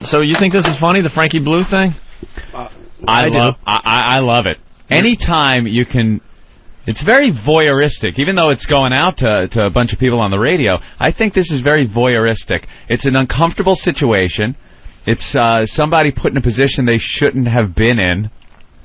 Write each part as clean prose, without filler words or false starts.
So you think this is funny, the Frankie Blue thing? I love it. Anytime you can... It's very voyeuristic, even though it's going out to a bunch of people on the radio. I think this is very voyeuristic. It's an uncomfortable situation. It's somebody put in a position they shouldn't have been in.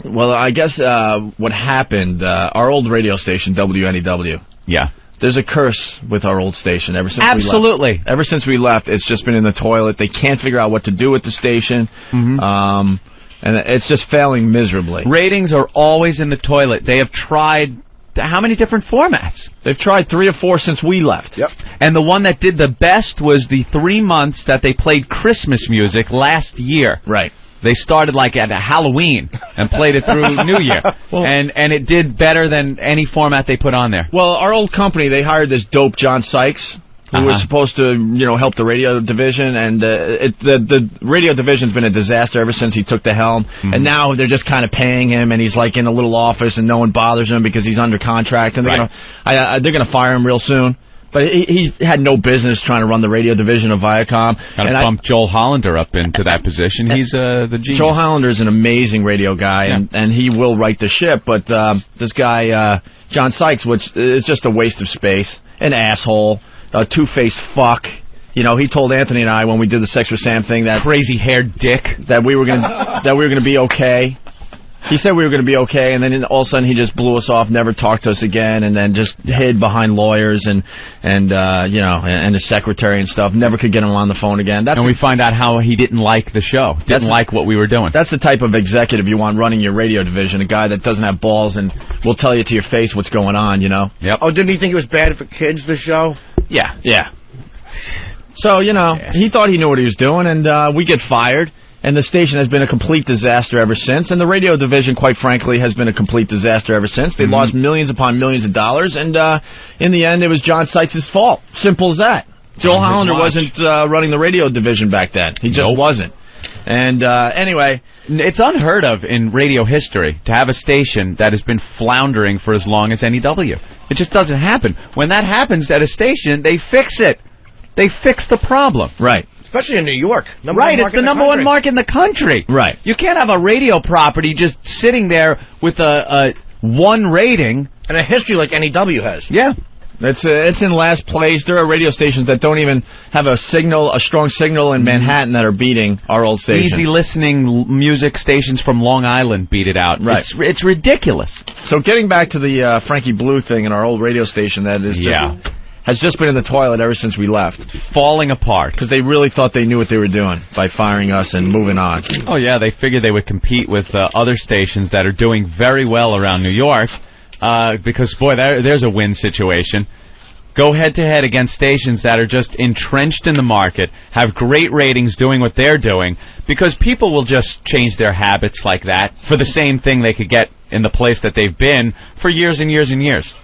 Well, I guess what happened, our old radio station, WNEW. Yeah. There's a curse with our old station ever since Absolutely. we left. Ever since we left, it's just been in the toilet. They can't figure out what to do with the station. And it's just failing miserably. Ratings are always in the toilet. They have tried... How many different formats? They've tried 3 or 4 since we left. Yep. And the one that did the best was the 3 months that they played Christmas music last year. Right. They started like at Halloween and played it through New Year. And it did better than any format they put on there. Well, our old company, they hired this dope John Sykes, who was supposed to, help the radio division, and the radio division's been a disaster ever since he took the helm, and now they're just kind of paying him, and he's like in a little office, and no one bothers him because he's under contract, and they're gonna fire him real soon. But he had no business trying to run the radio division of Viacom. Got to bump Joel Hollander up into that position. He's the genius. Joel Hollander is an amazing radio guy, and he will right the ship. But this guy, John Sykes, which is just a waste of space, an asshole, a two-faced fuck. He told Anthony and I when we did the Sex with Sam thing that crazy-haired dick that we were gonna be okay. He said we were going to be okay, and then all of a sudden he just blew us off, never talked to us again, and then just hid behind lawyers and his secretary and stuff. Never could get him on the phone again. And we find out how he didn't like the show, didn't like what we were doing. That's the type of executive you want running your radio division, a guy that doesn't have balls and will tell you to your face what's going on, Yep. Oh, didn't he think it was bad for kids, the show? Yeah. So, he thought he knew what he was doing, and we get fired. And the station has been a complete disaster ever since. And the radio division, quite frankly, has been a complete disaster ever since. They lost millions upon millions of dollars. And in the end, it was John Sykes' fault. Simple as that. Joel Hollander wasn't running the radio division back then. He just wasn't. And anyway, it's unheard of in radio history to have a station that has been floundering for as long as NEW. It just doesn't happen. When that happens at a station, they fix it. They fix the problem. Right. Especially in New York. It's the number one mark in the country. Right. You can't have a radio property just sitting there with a 1 rating. And a history like NEW has. Yeah. It's in last place. There are radio stations that don't even have a strong signal in Manhattan that are beating our old station. Easy listening music stations from Long Island beat it out. Right. It's ridiculous. So getting back to the Frankie Blue thing in our old radio station that is has just been in the toilet ever since we left. Falling apart. Because they really thought they knew what they were doing by firing us and moving on. Oh, yeah, they figured they would compete with other stations that are doing very well around New York. Because, boy, there's a win situation. Go head-to-head against stations that are just entrenched in the market, have great ratings doing what they're doing, because people will just change their habits like that for the same thing they could get in the place that they've been for years and years and years.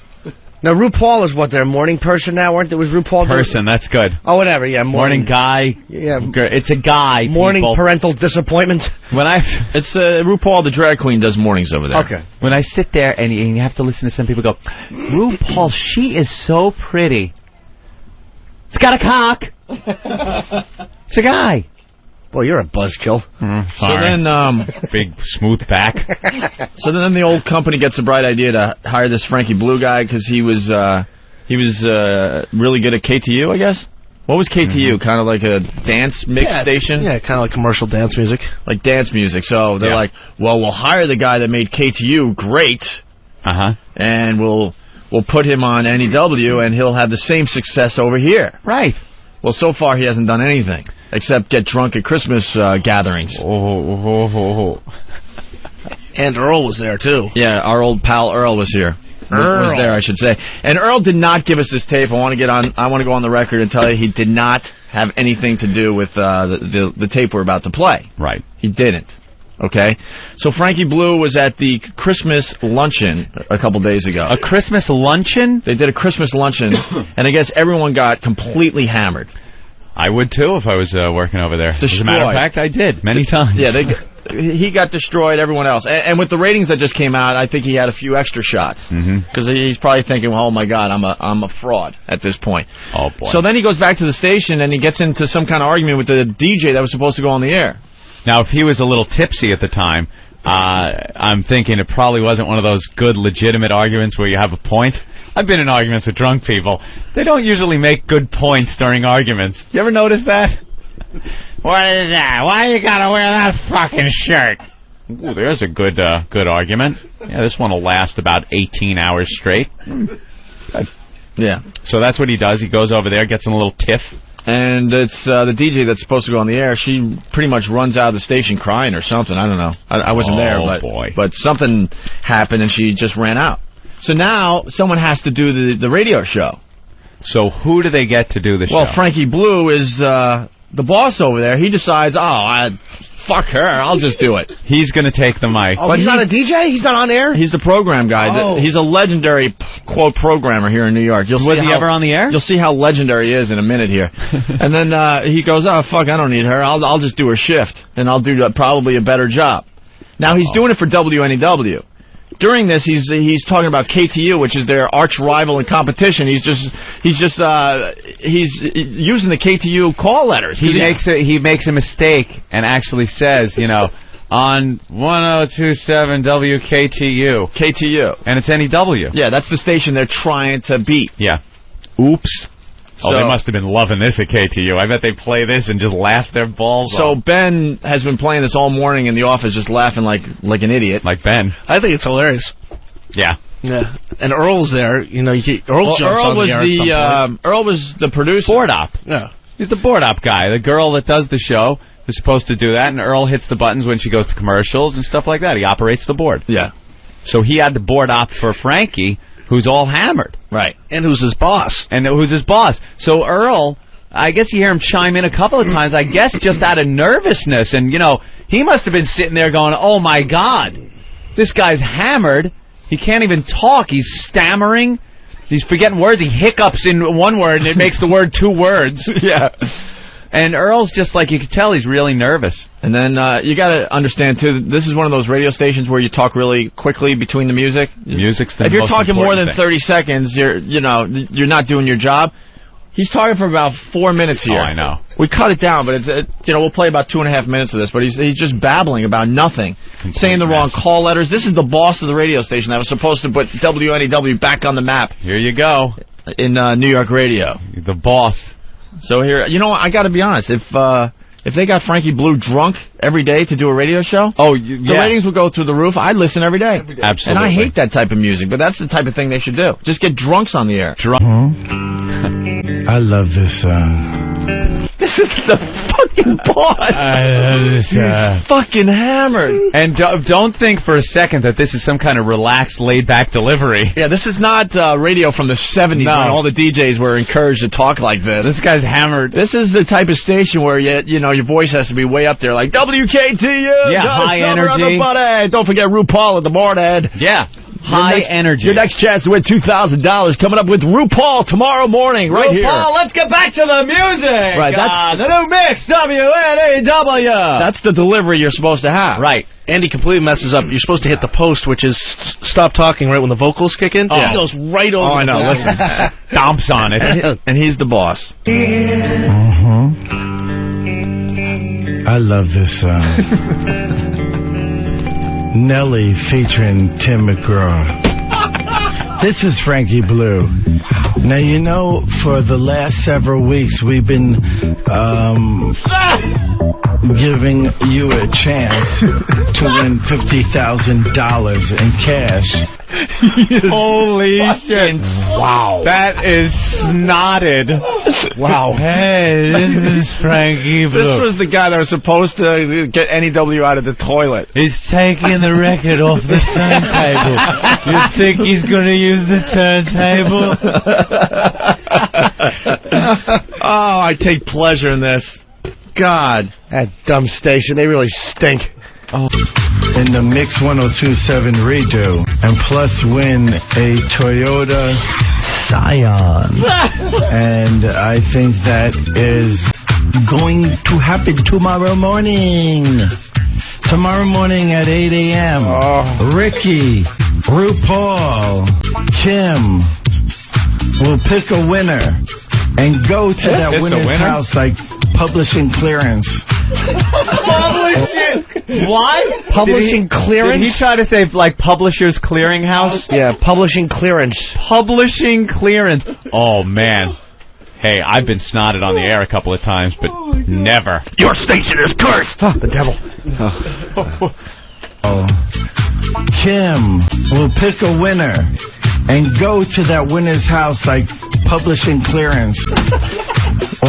Now, RuPaul is what, their morning person now, weren't there? Was RuPaul... Person, that's good. Oh, whatever, yeah. Morning guy. Yeah. It's a guy, morning people. Parental disappointment. It's RuPaul, the drag queen, does mornings over there. Okay. When I sit there and you have to listen to some people go, RuPaul, she is so pretty. It's got a cock. It's a guy. Boy, you're a buzzkill. So then, big smooth back. So then the old company gets a bright idea to hire this Frankie Blue guy because he was really good at KTU, I guess. What was KTU? Kind of like a dance mix station? Yeah, kind of like commercial dance music. Like dance music. So they're like, well, we'll hire the guy that made KTU great. And we'll put him on NEW, and he'll have the same success over here. Right. Well, so far he hasn't done anything except get drunk at Christmas gatherings. And Earl was there, too. Yeah, our old pal Earl was here. Was there, I should say. And Earl did not give us this tape. I want to go on the record and tell you he did not have anything to do with the tape we're about to play. Right. He didn't. Okay? So Frankie Blue was at the Christmas luncheon a couple days ago. A Christmas luncheon? They did a Christmas luncheon, and I guess everyone got completely hammered. I would, too, if I was working over there. Destroyed. As a matter of fact, I did, many times. Yeah, he got destroyed, everyone else. And with the ratings that just came out, I think he had a few extra shots. Because he's probably thinking, well, oh my God, I'm a fraud at this point. Oh, boy. So then he goes back to the station and he gets into some kind of argument with the DJ that was supposed to go on the air. Now, if he was a little tipsy at the time, I'm thinking it probably wasn't one of those good, legitimate arguments where you have a point. I've been in arguments with drunk people. They don't usually make good points during arguments. You ever notice that? What is that? Why you gotta wear that fucking shirt? Ooh, there's a good argument. Yeah, this one will last about 18 hours straight. Yeah. So that's what he does. He goes over there, gets in a little tiff. And it's the DJ that's supposed to go on the air. She pretty much runs out of the station crying or something. I don't know. I wasn't there, but something happened and she just ran out. So now someone has to do the radio show. So who do they get to do the show? Well, Frankie Blue is the boss over there. He decides, fuck her, I'll just do it. He's going to take the mic. Oh, but he's not a DJ? He's not on air? He's the program guy. Oh. He's a legendary, quote, programmer here in New York. Was he ever on the air? You'll see how legendary he is in a minute here. And then he goes, oh, fuck, I don't need her. I'll just do her shift, and I'll do probably a better job. Now, he's doing it for WNEW. During this, he's talking about KTU, which is their arch rival in competition. He's using the KTU call letters. He makes a mistake and actually says, on 1027 WKTU. KTU. And it's NEW. Yeah, that's the station they're trying to beat. Yeah. Oops. Oh, they must have been loving this at KTU. I bet they play this and just laugh their balls off. So Ben has been playing this all morning in the office, just laughing like an idiot. Like Ben. I think it's hilarious. Yeah. Yeah. And Earl's there. Earl was the producer. Board op. Yeah. He's the board op guy. The girl that does the show is supposed to do that, and Earl hits the buttons when she goes to commercials and stuff like that. He operates the board. Yeah. So he had the board op for Frankie, who's all hammered. Right. And who's his boss. So Earl, I guess you hear him chime in a couple of times, I guess just out of nervousness. And, he must have been sitting there going, oh, my God, this guy's hammered. He can't even talk. He's stammering. He's forgetting words. He hiccups in one word, and it makes the word two words. Yeah. And Earl's just like, you can tell he's really nervous. And then you got to understand, too, this is one of those radio stations where you talk really quickly between the music. Music's the If you're talking more than thing. 30 seconds, you're not doing your job. He's talking for about 4 minutes here. Oh, I know. We cut it down, but we'll play about 2.5 minutes of this. But he's just babbling about nothing, saying the wrong call letters. This is the boss of the radio station that was supposed to put WNEW back on the map. Here you go in New York radio. The boss. So here, I got to be honest. If they got Frankie Blue drunk every day to do a radio show, the ratings would go through the roof. I'd listen every day. Absolutely. And I hate that type of music, but that's the type of thing they should do. Just get drunks on the air. I love this song. This is the fucking boss. I love this song. He's fucking hammered. And don't think for a second that this is some kind of relaxed, laid-back delivery. Yeah, this is not radio from the 70s when all the DJs were encouraged to talk like this. This guy's hammered. This is the type of station where your voice has to be way up there, like WKTU. Yeah, high energy. Don't forget RuPaul at the board, Ed. Yeah. High energy. Your next chance to win $2,000 coming up with RuPaul tomorrow morning, right here. RuPaul, let's get back to the music. Right, that's the new mix, WNEW. That's the delivery you're supposed to have. Right. Andy completely messes up. You're supposed to hit the post, which is stop talking right when the vocals kick in. Oh. He goes right over. Oh, I know. Listen, stomps on it. And he's the boss. I love this song. Nelly featuring Tim McGraw. This is Frankie Blue. Now, for the last several weeks, we've been giving you a chance to win $50,000 in cash. Holy shit. Wow. That is snotted. Wow. Hey, this is Frankie Blue. This was the guy that was supposed to get NEW out of the toilet. He's taking the record off the turntable. You think he's going to use the turntable? Oh, I take pleasure in this. God. That dumb station, they really stink. Oh. In the Mix 102.7 redo, and plus win a Toyota Scion. And I think that is going to happen tomorrow morning. Tomorrow morning at 8 a.m., Ricky, RuPaul, Kim will pick a winner and go to that winner's house like publishing clearance. Publishing? What? Publishing clearance? Did he try to say, like, Publishers Clearinghouse? Yeah, publishing clearance. Publishing clearance. Oh, man. Hey, I've been snotted on the air a couple of times, but never. Your station is cursed! The devil. Kim will pick a winner and go to that winner's house like publishing clearance.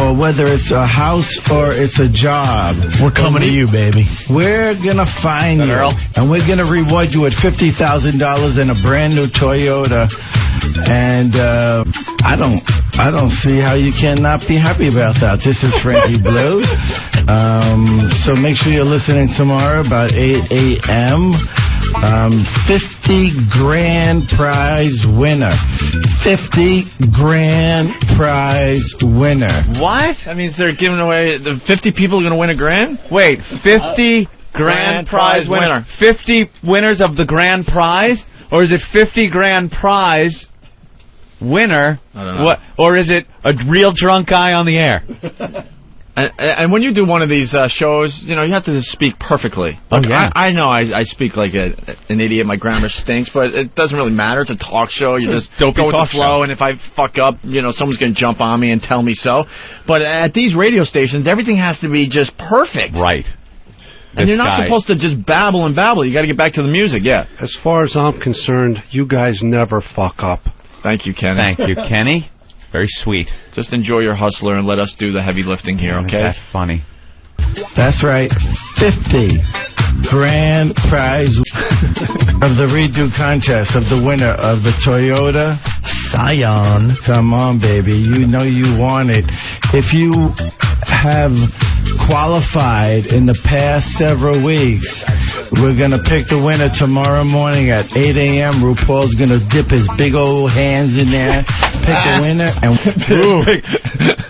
Or whether it's a house or it's a job. We're coming to you, baby. We're going to find you. Earl? And we're going to reward you with $50,000 in a brand new Toyota. And I don't see how you cannot be happy about that. This is Frankie Blue. So make sure you're listening tomorrow about 8 a.m. 50 grand prize winner. 50 grand prize winner. What? That means they're giving away, the 50 people are going to win a grand? Wait, 50 grand prize winner. 50 winners of the grand prize? Or is it 50 grand prize winner? I don't know. What? Or is it a real drunk guy on the air? And when you do one of these shows, you know, you have to speak perfectly. Look, I know I speak like an idiot. My grammar stinks, but it doesn't really matter. It's a talk show. You just go with the flow, and if I fuck up, you know, someone's going to jump on me and tell me so. But at these radio stations, everything has to be just perfect. Right. And you're not supposed to just babble and babble. You got to get back to the music, yeah. As far as I'm concerned, you guys never fuck up. Thank you, Kenny. Thank you, Kenny. Very sweet. Just enjoy your hustler and let us do the heavy lifting here, okay? That's funny. That's right. 50 grand prize of the redo contest of the winner of the Toyota Scion. Come on, baby. You know you want it. If you have qualified in the past several weeks, we're going to pick the winner tomorrow morning at 8 a.m. RuPaul's going to dip his big old hands in there, pick the winner, and...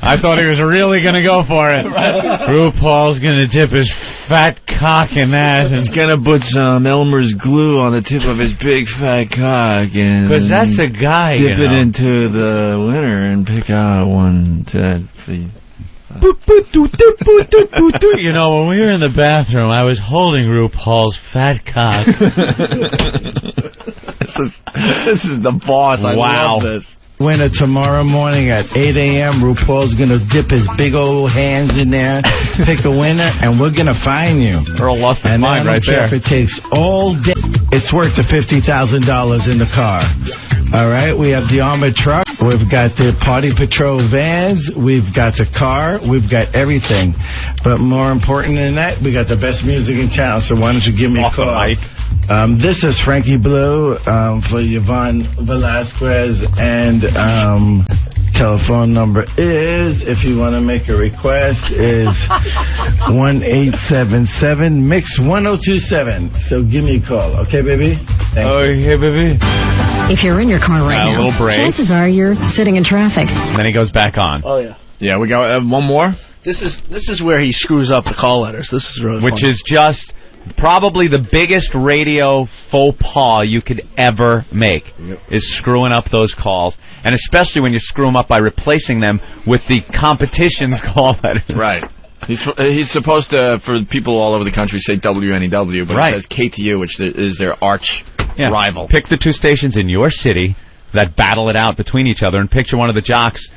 I thought he was really going to go for it. RuPaul's going to dip his fat cock in that. He's going to put some Elmer's glue on the tip of his big fat cock and... Because that's a guy, dip it into the winner and pick out 1, 2, 3... You know, when we were in the bathroom, I was holding RuPaul's fat cock. This is the boss. I love this. Winner tomorrow morning at 8 a.m. RuPaul's going to dip his big old hands in there, pick a winner, and we're going to find you. Earl lost his mind right there. If it takes all day, it's worth the $50,000 in the car. All right, we have the armored truck. We've got the party patrol vans. We've got the car. We've got everything. But more important than that, we got the best music in town. So why don't you give me a call? This is Frankie Blue for Yvonne Velasquez, and telephone number is, if you want to make a request, is 1-877-MIX-1027. So give me a call, okay, baby? Okay, baby. If you're in your car right now, chances are you're sitting in traffic. Then he goes back on. Oh, yeah. Yeah, we got one more. This is where he screws up the call letters. This is really Which funny. is just probably the biggest radio faux pas you could ever make, is screwing up those calls. And especially when you screw them up by replacing them with the competition's call letters. Right. He's supposed to, for people all over the country, say WNEW, but it says KTU, which is their arch rival. Pick the two stations in your city that battle it out between each other, and picture one of the jocks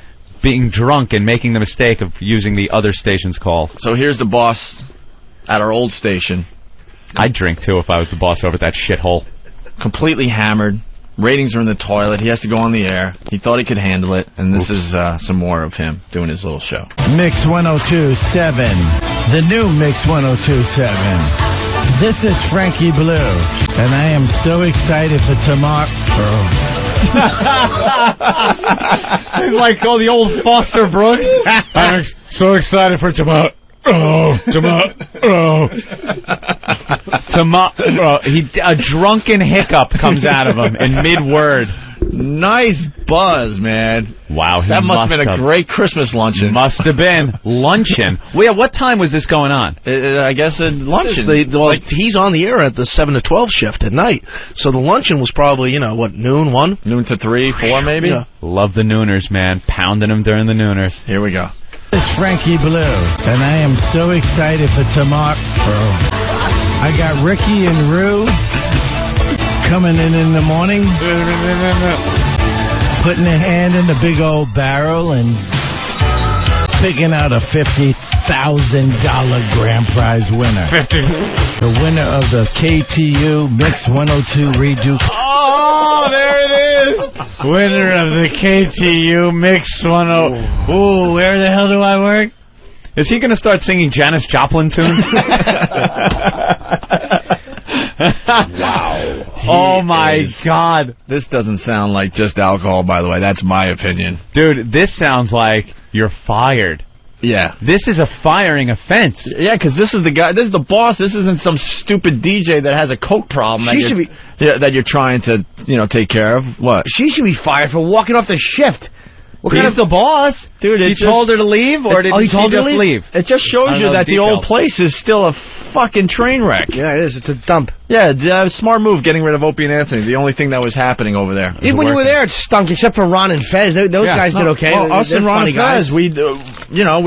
being drunk and making the mistake of using the other station's call. So here's the boss at our old station. I'd drink, too, if I was the boss over at that shithole. Completely hammered. Ratings are in the toilet. He has to go on the air. He thought he could handle it, and this is some more of him doing his little show. Mix 1027, the new Mix 1027. This is Frankie Blue, and I am so excited for tomorrow. Like all the old Foster Brooks. I'm so excited for tomorrow. A drunken hiccup comes out of him in mid-word. Nice buzz, man. Wow, that must have been a great Christmas luncheon. Must have been. Luncheon. Well, yeah, what time was this going on? I guess a luncheon. He's on the air at the 7 to 12 shift at night. So the luncheon was probably, noon, 1? Noon to 3, 4 maybe? Yeah. Love the nooners, man. Pounding them during the nooners. Here we go. It's Frankie Blue, and I am so excited for tomorrow. I got Ricky and Rue coming in the morning, putting their hand in the big old barrel and picking out a $50,000 grand prize winner. The winner of the KTU Mix 102 Redo. Oh, there it is. Winner of the KTU Mix 102. Ooh, where the hell do I work? Is he going to start singing Janis Joplin tunes? Wow. Oh, my God. This doesn't sound like just alcohol, by the way. That's my opinion. Dude, this sounds like you're fired. Yeah. This is a firing offense. Yeah, because this is the guy, this is the boss. This isn't some stupid DJ that has a coke problem that you're trying to, take care of. What? She should be fired for walking off the shift. He's the boss. Dude, he told her to leave, or did he just leave? It just shows you that the old place is still a fucking train wreck. Yeah, it is. It's a dump. Yeah, smart move getting rid of Opie and Anthony. The only thing that was happening over there. Even when you were there, it stunk, except for Ron and Fez. Those guys did okay. Well, us and Ron and Fez, we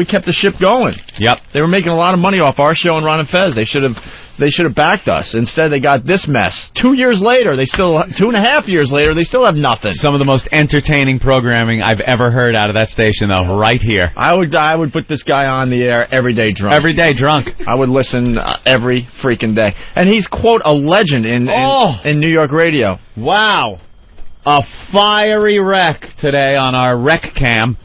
kept the ship going. Yep. They were making a lot of money off our show and Ron and Fez. They should have backed us. Instead, they got this mess. 2 years later, 2.5 years later, they still have nothing. Some of the most entertaining programming I've ever heard out of that station, though, right here. I would put this guy on the air every day drunk. Every day drunk. I would listen every freaking day. And he's, quote, a legend in New York radio. Wow. A fiery wreck today on our rec cam.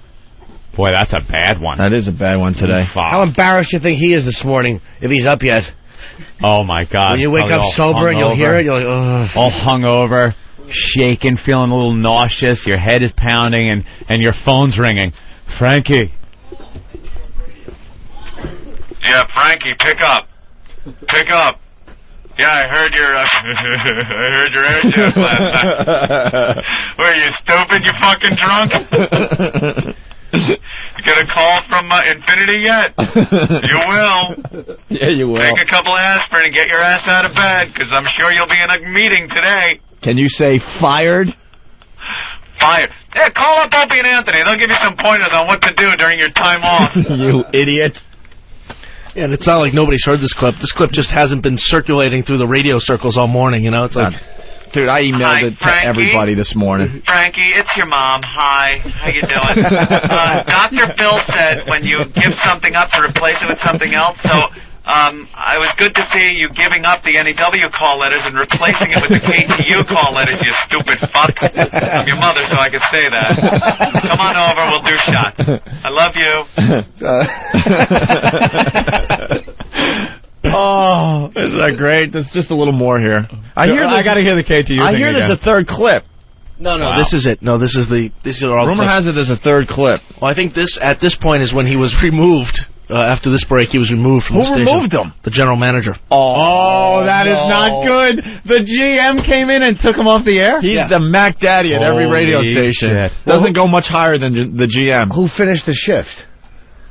Boy, that's a bad one. That is a bad one today. How embarrassed do you think he is this morning, if he's up yet? Oh, my God. When you wake up sober and you'll hear it, you're like, ugh. All hungover, shaking, feeling a little nauseous, your head is pounding, and your phone's ringing. Frankie. Yeah, Frankie, pick up. Pick up. Yeah, I heard your air jazz last night. Were you stupid, you fucking drunk? You get a call from Infinity yet? You will. Yeah, you will. Take a couple aspirin and get your ass out of bed, because I'm sure you'll be in a meeting today. Can you say fired? Fired. Yeah, call up Opie and Anthony. They'll give you some pointers on what to do during your time off. You idiot. Yeah, and it's not like nobody's heard this clip. This clip just hasn't been circulating through the radio circles all morning, It's like... Dude, I emailed it to everybody this morning. Frankie, it's your mom. Hi. How you doing? Dr. Phil said when you give something up to replace it with something else, so it was good to see you giving up the NEW call letters and replacing it with the KTU call letters, you stupid fuck. I'm your mother, so I could say that. Come on over, we'll do shots. I love you. Oh, isn't that great? There's just a little more here. I got to hear the KTU. I hear there's a third clip. No, this is it. No, this is all. Rumor has it there's a third clip. Well, I think at this point is when he was removed. After this break, he was removed from the station. Who removed him? The general manager. Oh, that is not good. The GM came in and took him off the air? He's the Mac Daddy at every radio station. Shit. Doesn't go much higher than the GM. Who finished the shift?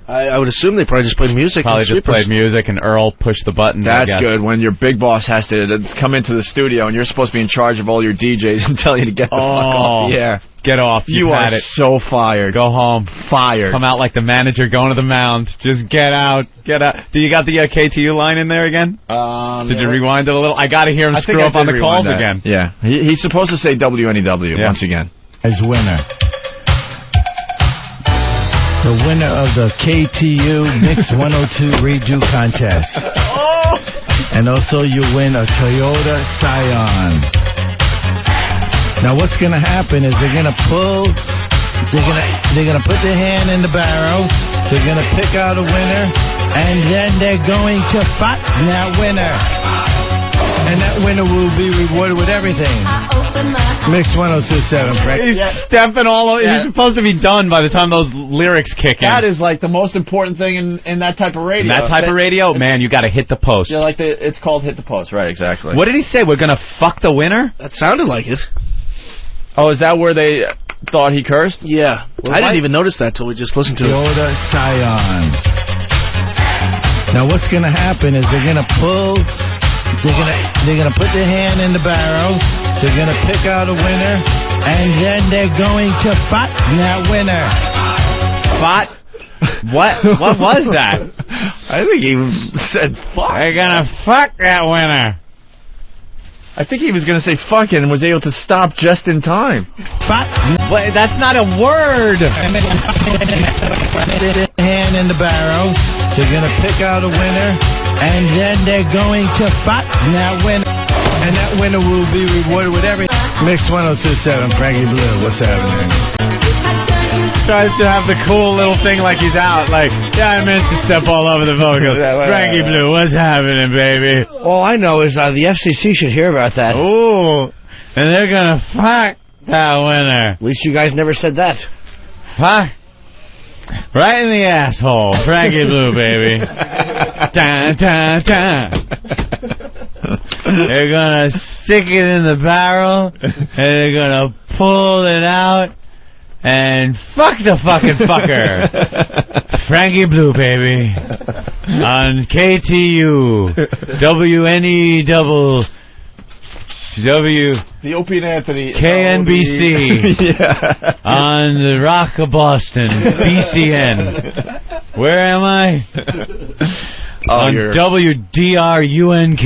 I would assume they probably just played music. Probably just played music and Earl pushed the buttons. That's good when your big boss has to come into the studio and you're supposed to be in charge of all your DJs and tell you to get the fuck off the air. Get off. You are so fired. Go home. Fired. Come out like the manager going to the mound. Just get out. Get out. Do you got the KTU line in there again? Did you rewind it a little? I got to hear him screw up on the calls again. Yeah. He's supposed to say WNEW once again. As winner. The winner of the KTU Mix 102 Redo Contest. And also you win a Toyota Scion. Now what's going to happen is they're going to put their hand in the barrel, they're going to pick out a winner, and then they're going to fight that winner. And that winner will be rewarded with everything. Mix 102.7, Frank. He's stepping all over. He's supposed to be done by the time those lyrics kick in. That is like the most important thing in that type of radio. In that type of radio? Man, you got to hit the post. Yeah, it's called hit the post. Right, exactly. What did he say? We're going to fuck the winner? That sounded like it. Oh, is that where they thought he cursed? Yeah. I didn't even notice that till we just listened to it. Yoda Scion. Now what's gonna happen is they're gonna pull. They're gonna put their hand in the barrel. They're gonna pick out a winner, and then they're going to fight that winner. What? What was that? I think he said fuck. They're gonna fuck that winner. I think he was going to say fuck and was able to stop just in time. Fuck. Wait, that's not a word. Hand in the barrel. They're going to pick out a winner, and then they're going to fight that winner. And that winner will be rewarded with everything. Mix 1027, Frankie Blue. What's happening? Tries to have the cool little thing like he's out. Like, yeah, I meant to step all over the vocals. Frankie Blue, what's happening, baby? All I know is the FCC should hear about that. Ooh, and they're gonna fuck that winner. At least you guys never said that. Fuck. Right in the asshole. Frankie Blue, baby. Dun, dun, dun. They're gonna stick it in the barrel, and they're gonna pull it out. And fuck the fucking fucker. Frankie Blue, baby. On KTU. WNEW. The Opie and Anthony. KNBC. Yeah. On the Rock of Boston. BCN. Where am I? On WDRUNK.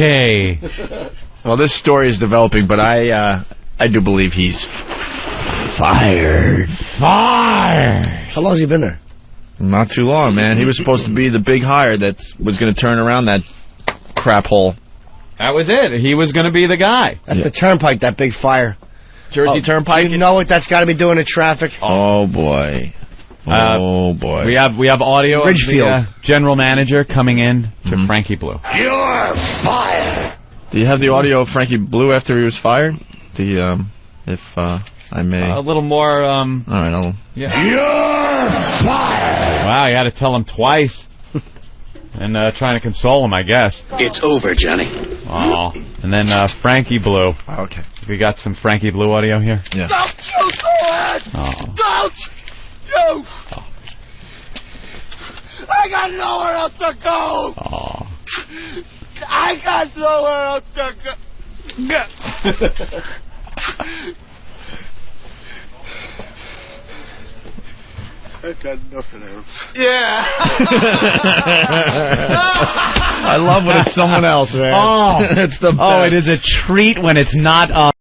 Well, this story is developing, but I do believe he's fired. How long has he been there? Not too long, man. He was supposed to be the big hire that was going to turn around that crap hole. That was it. He was going to be the guy. That's the Turnpike, that big fire. Jersey Turnpike? You know what that's got to be doing in traffic? Oh, boy. Oh, boy. We have audio Ridgefield. of the general manager coming in to Frankie Blue. You're fired. Do you have the audio of Frankie Blue after he was fired? If I may. A little more, All right, I'll... Yeah. You're fired. Wow, you had to tell him twice. And trying to console him, I guess. It's over, Johnny. Oh. And then Frankie Blue. Okay. We got some Frankie Blue audio here? Yeah. Don't you do it! Oh. Don't you! Oh. I got nowhere else to go! Oh. I got nowhere else to go! I got nothing else. Yeah. I love when it's someone else, man. Oh, It's the best. Oh, it is a treat when it's not